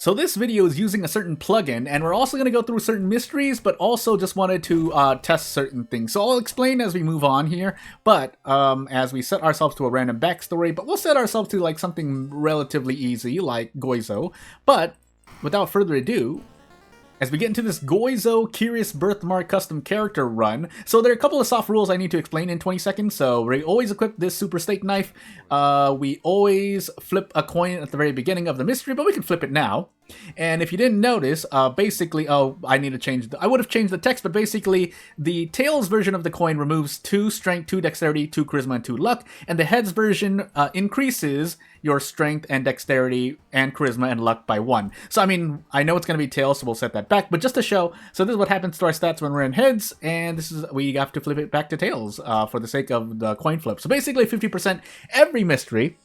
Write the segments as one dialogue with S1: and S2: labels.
S1: So this video is using a certain plugin, and we're also going to go through certain mysteries, but also just wanted to test certain things. So I'll explain as we move on here, but as we set ourselves to a random backstory, but we'll set ourselves to like something relatively easy, like Goizo. But without further ado, as we get into this Goizo Curious Birthmark custom character run, so there are a couple of soft rules I need to explain in 20 seconds. So we always equip this super steak knife. We always flip a coin at the very beginning of the mystery, but we can flip it now. And if you didn't notice, basically, I need to change I would have changed the text, but basically the tails version of the coin removes 2 strength, 2 dexterity, 2 charisma, and 2 luck, and the heads version increases your strength and dexterity and charisma and luck by 1. So I mean, I know it's going to be tails, so we'll set that back, but just to show, so this is what happens to our stats when we're in heads, and this is, we have to flip it back to tails for the sake of the coin flip. So basically 50% every mystery.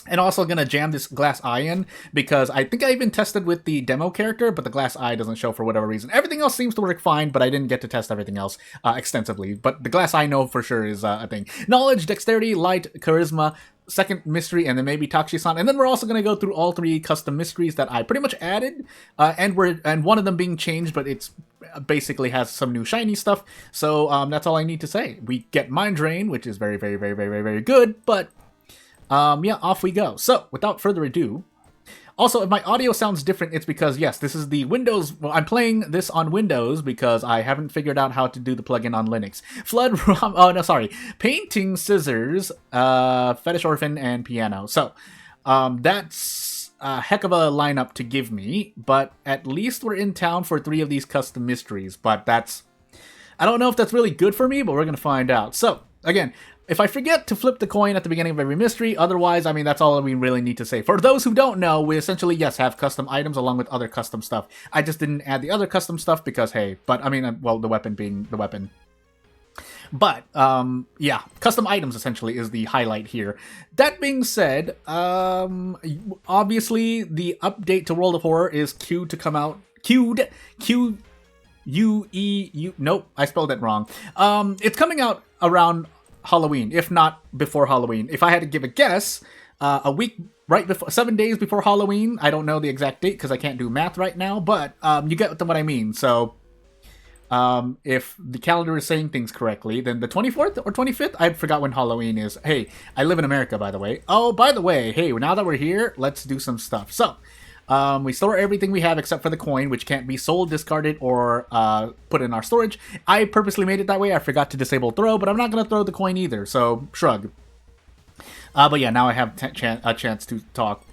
S1: And also going to jam this glass eye in, because I think I even tested with the demo character, but the glass eye doesn't show for whatever reason. Everything else seems to work fine, but I didn't get to test everything else extensively. But the glass eye, no, for sure is a thing. Knowledge, dexterity, light, charisma, second mystery, and then maybe Takshisan. And then we're also going to go through all 3 custom mysteries that I pretty much added, and one of them being changed, but it's basically has some new shiny stuff. So that's all I need to say. We get Mind Drain, which is very, very, very, very, very, very good, but yeah, off we go. So, without further ado, also, if my audio sounds different, it's because, yes, this is the Windows, well, I'm playing this on Windows because I haven't figured out how to do the plugin on Linux. Painting, Scissors, Fetish Orphan, and Piano. So, that's a heck of a lineup to give me, but at least we're in town for 3 of these custom mysteries, but that's, I don't know if that's really good for me, but we're going to find out. So, again, if I forget to flip the coin at the beginning of every mystery, otherwise, I mean, that's all we really need to say. For those who don't know, we essentially, yes, have custom items along with other custom stuff. I just didn't add the other custom stuff because, hey, but, I mean, well, the weapon being the weapon. But, yeah, custom items essentially is the highlight here. That being said, obviously, the update to World of Horror is queued to come out. Nope, I spelled it wrong. It's coming out around Halloween, if not before Halloween. If I had to give a guess, a week right before, 7 days before Halloween. I don't know the exact date because I can't do math right now, but you get what I mean. So if the calendar is saying things correctly, then the 24th or 25th, I forgot when Halloween is. Hey, I live in America, by the way. Oh, by the way, hey, now that we're here, let's do some stuff. So we store everything we have except for the coin, which can't be sold, discarded, or put in our storage. I purposely made it that way. I forgot to disable throw, but I'm not going to throw the coin either, so shrug. But yeah, now I have a chance to talk.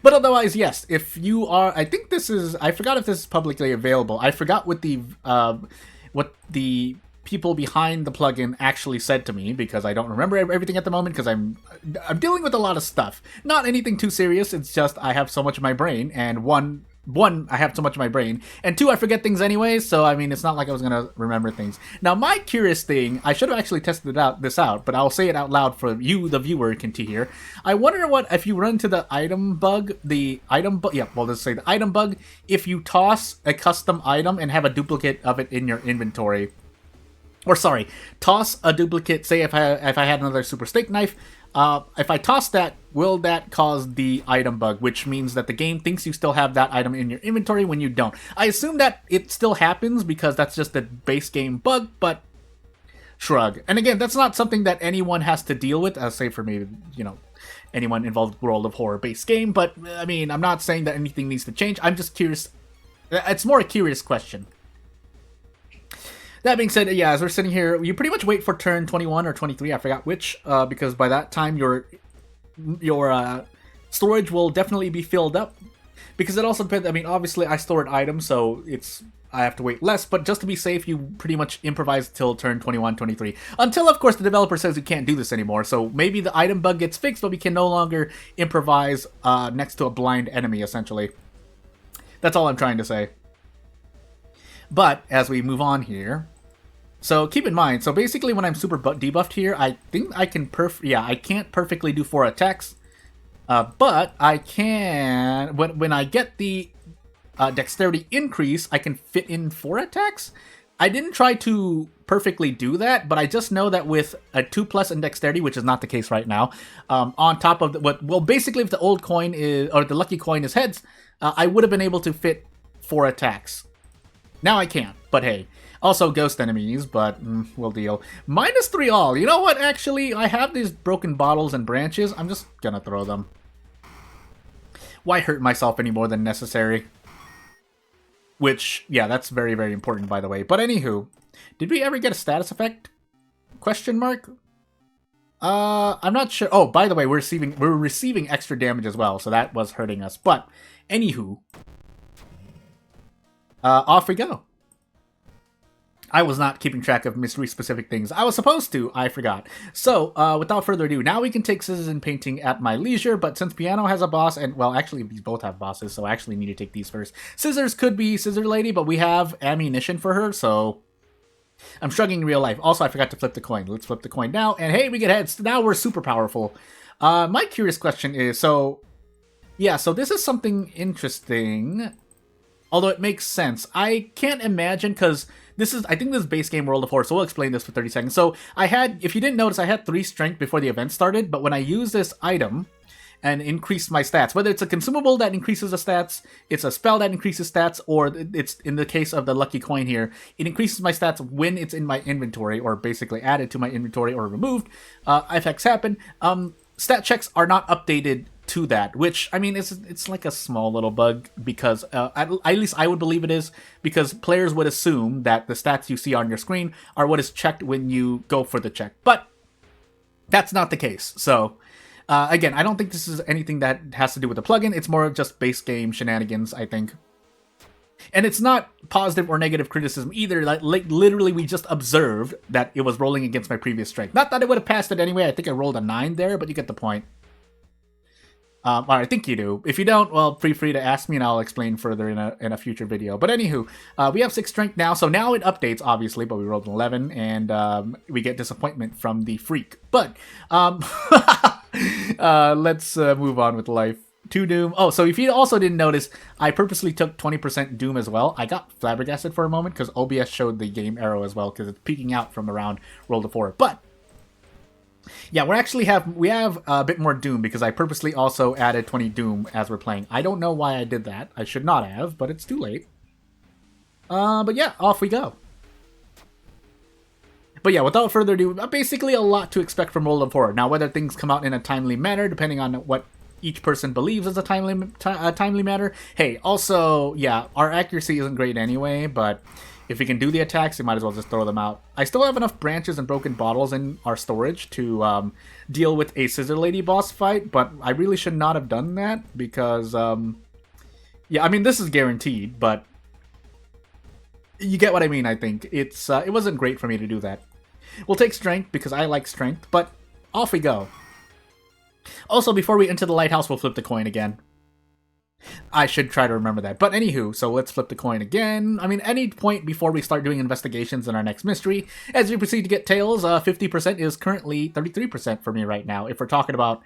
S1: But otherwise, yes, if you are, I think this is, I forgot if this is publicly available. I forgot what the people behind the plugin actually said to me, because I don't remember everything at the moment, because I'm dealing with a lot of stuff. Not anything too serious, it's just I have so much in my brain, and one, I have so much in my brain, and 2, I forget things anyway, so I mean, it's not like I was gonna remember things. Now, my curious thing, I should have actually tested this out, but I'll say it out loud for you, the viewer, can hear. I wonder what, if you run into the item bug, let's say the item bug, if you toss a custom item and have a duplicate of it in your inventory. Or sorry, toss a duplicate, say if I had another super steak knife, if I toss that, will that cause the item bug, which means that the game thinks you still have that item in your inventory when you don't. I assume that it still happens because that's just the base game bug, but shrug. And again, that's not something that anyone has to deal with, say for me, you know, anyone involved with World of Horror base game, but I mean, I'm not saying that anything needs to change, I'm just curious. It's more a curious question. That being said, yeah, as we're sitting here, you pretty much wait for turn 21 or 23, I forgot which, because by that time your storage will definitely be filled up. Because it also depends, I mean, obviously I stored items, so I have to wait less, but just to be safe, you pretty much improvise till turn 21, 23. Until, of course, the developer says you can't do this anymore, so maybe the item bug gets fixed, but we can no longer improvise next to a blind enemy, essentially. That's all I'm trying to say. But, as we move on here, so keep in mind, so basically when I'm super debuffed here, I think I can I can't perfectly do 4 attacks, but I can, when I get the dexterity increase, I can fit in 4 attacks. I didn't try to perfectly do that, but I just know that with a 2+ in dexterity, which is not the case right now, on top of basically if the old coin is, or the lucky coin is heads, I would have been able to fit 4 attacks. Now I can't, but hey. Also ghost enemies, but we'll deal. -3 all. You know what, actually? I have these broken bottles and branches. I'm just gonna throw them. Why hurt myself any more than necessary? Which, yeah, that's very, very important, by the way. But anywho, did we ever get a status effect? Question mark? I'm not sure. Oh, by the way, we're receiving extra damage as well, so that was hurting us. But, anywho, off we go. I was not keeping track of mystery-specific things. I was supposed to. I forgot. So, without further ado, now we can take scissors and painting at my leisure, but since piano has a boss, and, well, actually, these both have bosses, so I actually need to take these first. Scissors could be Scissor Lady, but we have ammunition for her, so I'm struggling in real life. Also, I forgot to flip the coin. Let's flip the coin now, and hey, we get heads. Now we're super powerful. My curious question is, so this is something interesting, although it makes sense. I can't imagine, because I think this is base game World of Horror, so we'll explain this for 30 seconds. So if you didn't notice, I had 3 strength before the event started, but when I use this item and increase my stats, whether it's a consumable that increases the stats, it's a spell that increases stats, or it's, in the case of the lucky coin here, it increases my stats when it's in my inventory, or basically added to my inventory or removed. Effects happen. Stat checks are not updated to that, which, I mean, it's like a small little bug, because at least I would believe it is, because players would assume that the stats you see on your screen are what is checked when you go for the check, but that's not the case. So again, I don't think this is anything that has to do with the plugin. It's more of just base game shenanigans, I think. And it's not positive or negative criticism either. Like literally, we just observed that it was rolling against my previous strength. Not that it would have passed it anyway. I think I rolled a 9 there, but you get the point. I think you do. If you don't, well, feel free to ask me and I'll explain further in a future video. But anywho, we have 6 strength now, so now it updates, obviously, but we rolled an 11, and we get disappointment from the freak. But, let's move on with life. 2 Doom. Oh, so if you also didn't notice, I purposely took 20% Doom as well. I got flabbergasted for a moment because OBS showed the game arrow as well, because it's peeking out from around World of Horror. But yeah, we have a bit more Doom because I purposely also added 20 Doom as we're playing. I don't know why I did that. I should not have, but it's too late. But yeah, off we go. But yeah, without further ado, basically a lot to expect from World of Horror. Now, whether things come out in a timely manner, depending on what each person believes is a timely matter. Hey, also, yeah, our accuracy isn't great anyway, but if we can do the attacks, we might as well just throw them out. I still have enough branches and broken bottles in our storage to deal with a Scissor Lady boss fight, but I really should not have done that because, yeah, I mean, this is guaranteed, but you get what I mean, I think. It wasn't great for me to do that. We'll take strength because I like strength, but off we go. Also, before we enter the lighthouse, we'll flip the coin again. I should try to remember that. But anywho, so let's flip the coin again. I mean, any point before we start doing investigations in our next mystery. As we proceed to get tails, 50% is currently 33% for me right now, if we're talking about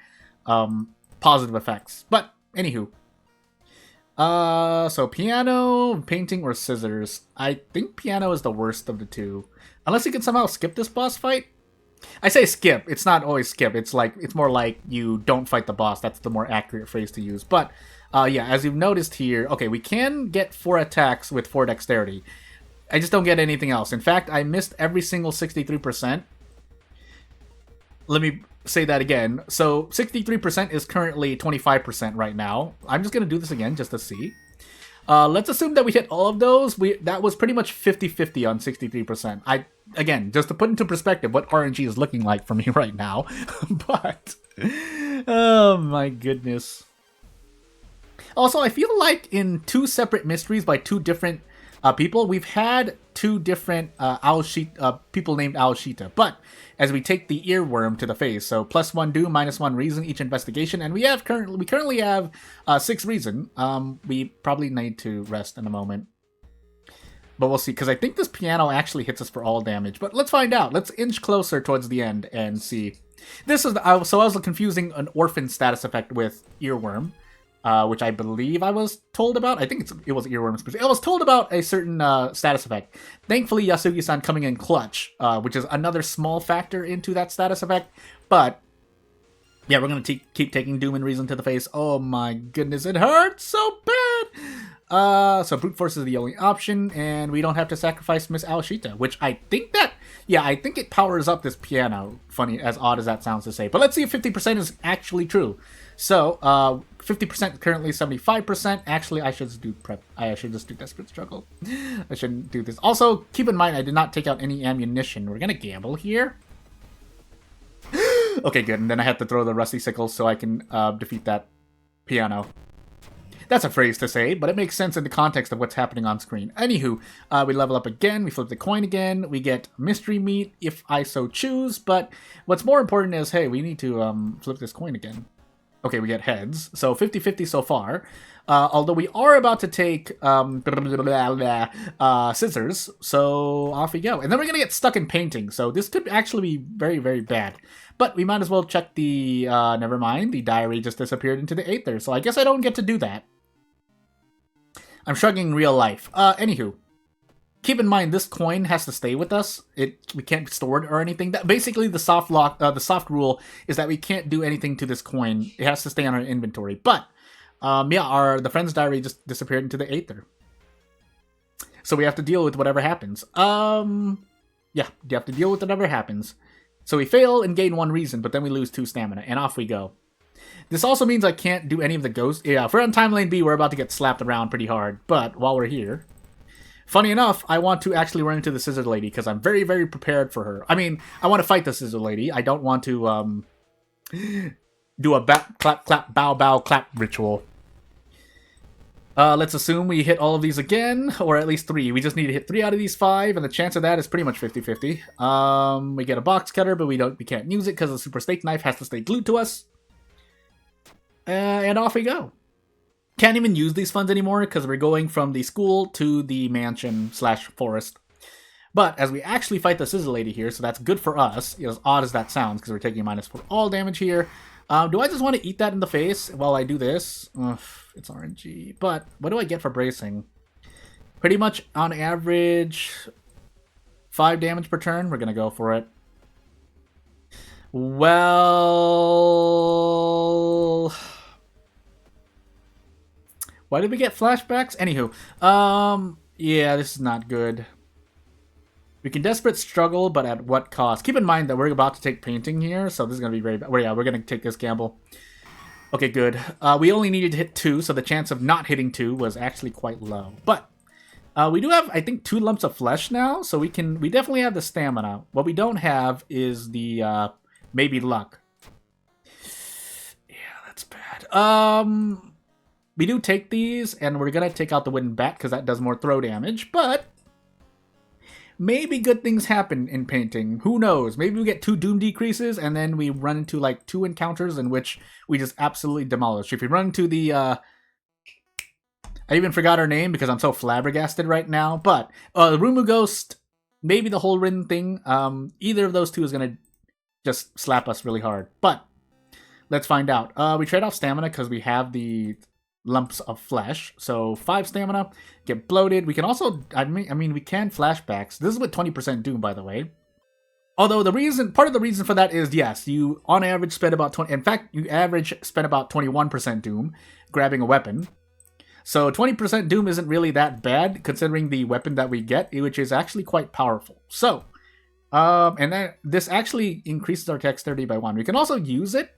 S1: positive effects. But anywho. So piano, painting, or scissors. I think piano is the worst of the two. Unless you can somehow skip this boss fight. I say skip. It's not always skip. It's more like you don't fight the boss. That's the more accurate phrase to use. But yeah, as you've noticed here, okay, we can get 4 attacks with 4 dexterity. I just don't get anything else. In fact, I missed every single 63%. Let me say that again. So 63% is currently 25% right now. I'm just going to do this again just to see. Let's assume that we hit all of those. That was pretty much 50-50 on 63%. Again, just to put into perspective what RNG is looking like for me right now. But, oh my goodness. Also, I feel like in 2 separate mysteries by 2 different people, we've had 2 different people named Aoshita. But as we take the earworm to the face, so +1 doom, -1 reason each investigation, and we currently have 6 reason. We probably need to rest in a moment, but we'll see, because I think this piano actually hits us for all damage. But let's find out. Let's inch closer towards the end and see. This is so I was confusing an orphan status effect with earworm. Which I believe I was told about. I think it was earworm specific. I was told about a certain status effect. Thankfully, Yasugi-san coming in clutch, which is another small factor into that status effect. But Yeah, we're gonna keep taking Doom and Reason to the face. Oh my goodness, it hurts so bad! So Brute Force is the only option, and we don't have to sacrifice Miss Alashita, which I think that... Yeah, I think it powers up this piano, funny, as odd as that sounds to say. But let's see if 50% is actually true. So, 50% currently 75%. Actually, I should just do prep. I should just do Desperate Struggle. I shouldn't do this. Also, keep in mind, I did not take out any ammunition. We're gonna gamble here. Okay, good. And then I have to throw the Rusty Sickle so I can defeat that piano. That's a phrase to say, but it makes sense in the context of what's happening on screen. Anywho, we level up again, we flip the coin again, we get Mystery Meat if I so choose, but what's more important is, hey, we need to flip this coin again. Okay, we get heads, so 50-50 so far. Although we are about to take scissors, so off we go. And then we're going to get stuck in painting, so this could actually be very, very bad. But we might as well check the, never mind, the diary just disappeared into the Aether, so I guess I don't get to do that. I'm shrugging real life. Anywho, keep in mind this coin has to stay with us. We can't store it or anything. That basically the soft rule is that we can't do anything to this coin. It has to stay on our inventory. But yeah, the friend's diary just disappeared into the Aether. So we have to deal with whatever happens. Yeah, you have to deal with whatever happens. So we fail and gain 1 reason, but then we lose 2 stamina, and off we go. This also means I can't do any of the ghosts. Yeah, if we're on Time Lane B, we're about to get slapped around pretty hard. But while we're here, funny enough, I want to actually run into the Scissor Lady because I'm very, very prepared for her. I mean, I want to fight the Scissor Lady. I don't want to do a clap, clap, bow, bow, clap ritual. Let's assume we hit all of these again, or at least 3. We just need to hit 3 out of these 5, and the chance of that is pretty much 50-50. We get a box cutter, but we can't use it because the Super Steak Knife has to stay glued to us. And off we go. Can't even use these funds anymore because we're going from the school to the mansion/forest. But as we actually fight the Scissor Lady here, so that's good for us, as odd as that sounds, because we're taking -4 all damage here. Do I just want to eat that in the face while I do this? Ugh, it's RNG. But what do I get for bracing? Pretty much on average 5 damage per turn. We're going to go for it. Well... Why did we get flashbacks? Anywho, yeah, this is not good. We can Desperate Struggle, but at what cost? Keep in mind that we're about to take painting here, so this is going to be very bad. Well, yeah, we're going to take this gamble. Okay, good. We only needed to hit 2, so the chance of not hitting 2 was actually quite low. But we do have, I think, 2 lumps of flesh now, so we definitely have the stamina. What we don't have is the maybe luck. Yeah, that's bad. We do take these, and we're going to take out the wooden bat because that does more throw damage, but maybe good things happen in painting. Who knows? Maybe we get 2 doom decreases, and then we run into like 2 encounters in which we just absolutely demolish. If we run into the... I even forgot her name because I'm so flabbergasted right now, but the Rumu Ghost, maybe the whole Rin thing, either of those 2 is going to just slap us really hard. But let's find out. We trade off stamina because we have the lumps of flesh, so 5 stamina, get bloated. We can also, I mean, we can flashbacks. This is with 20% doom, by the way. Although part of the reason for that is, yes, you on average spend about 20, in fact, you spend about 21% doom grabbing a weapon. So 20% doom isn't really that bad considering the weapon that we get, which is actually quite powerful. So, and then this actually increases our dexterity by 1. We can also use it.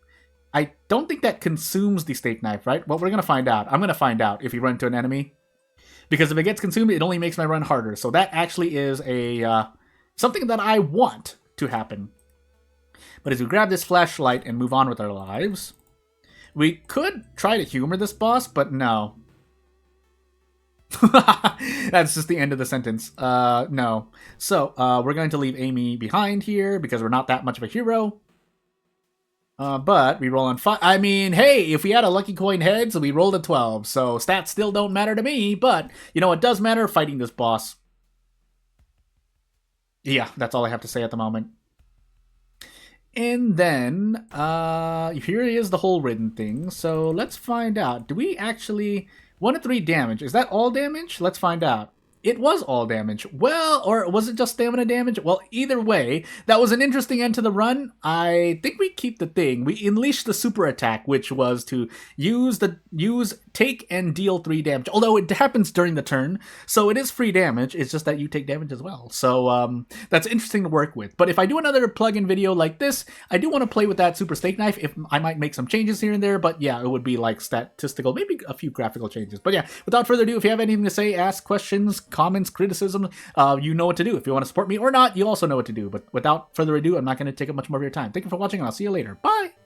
S1: I don't think that consumes the steak knife, right? Well, we're going to find out. I'm going to find out if we run into an enemy. Because if it gets consumed, it only makes my run harder. So that actually is a something that I want to happen. But as we grab this flashlight and move on with our lives, we could try to humor this boss, but no. That's just the end of the sentence. No. So, we're going to leave Amy behind here because we're not that much of a hero. But we roll on 5. I mean, hey, if we had a lucky coin heads, we rolled a 12. So stats still don't matter to me, but you know what does matter? Fighting this boss. Yeah, that's all I have to say at the moment. And then, here is the whole Ridden thing. So let's find out. Do we actually... 1 to 3 damage. Is that all damage? Let's find out. It was all damage. Well, or was it just stamina damage? Well, either way, that was an interesting end to the run. I think we keep the thing. We unleashed the super attack, which was to use take and deal 3 damage. Although it happens during the turn, so it is free damage. It's just that you take damage as well. So that's interesting to work with. But if I do another plugin video like this, I do want to play with that super steak knife. If I might make some changes here and there, but yeah, it would be like statistical, maybe a few graphical changes. But yeah, without further ado, if you have anything to say, ask questions, comments, criticism, you know what to do. If you want to support me or not, you also know what to do. But without further ado, I'm not going to take up much more of your time. Thank you for watching, and I'll see you later. Bye!